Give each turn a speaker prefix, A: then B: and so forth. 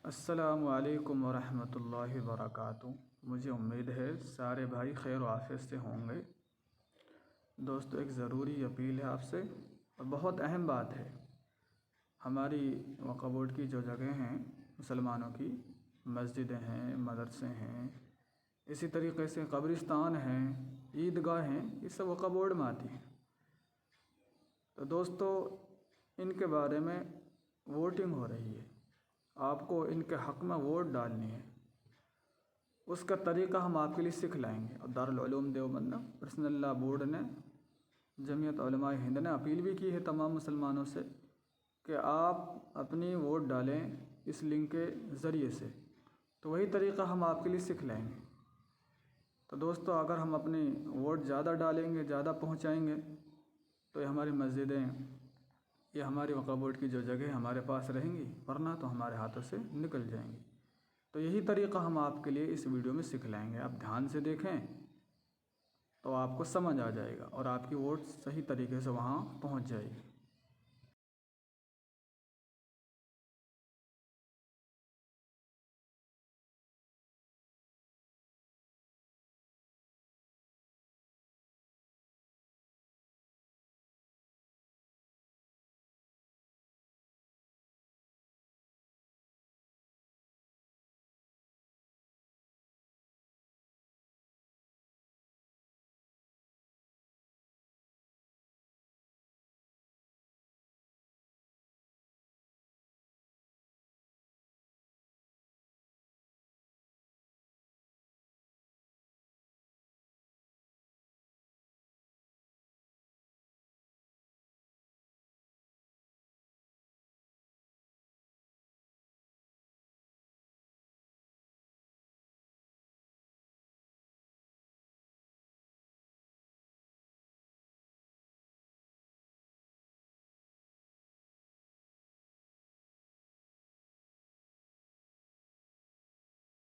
A: अस्सलामु अलैकुम वरहमतुल्लाहि वबरकातुहू। मुझे उम्मीद है सारे भाई खैर आफियत से होंगे। दोस्तों, एक ज़रूरी अपील है आपसे और बहुत अहम बात है। हमारी वक्फ़ बोर्ड की जो जगह हैं मुसलमानों की, मस्जिदें हैं, मदरसे हैं, इसी तरीक़े से कब्रिस्तान हैं, ईदगाह हैं, ये सब वक्फ़ बोर्ड में आती हैं। तो दोस्तों, इनके बारे में वोटिंग हो रही है। आपको इनके हक़ में वोट डालनी है। उसका तरीक़ा हम आपके लिए सिख लाएंगे। और Darul Uloom Deoband personal law board ने, जमीयत उलमा हिंद ने अपील भी की है तमाम मुसलमानों से कि आप अपनी वोट डालें इस लिंक के ज़रिए से। तो वही तरीक़ा हम आपके लिए सिख लाएंगे। तो दोस्तों, अगर हम अपनी वोट ज़्यादा डालेंगे, ज़्यादा पहुँचाएँगे, तो ये हमारी मस्जिदें, ये हमारी वक्फ़ बोर्ड की जो जगह हमारे पास रहेंगी, वरना तो हमारे हाथों से निकल जाएंगी। तो यही तरीक़ा हम आपके लिए इस वीडियो में सिख लाएंगे। आप ध्यान से देखें तो आपको समझ आ जाएगा और आपकी वोट सही तरीके से वहाँ पहुँच जाएगी।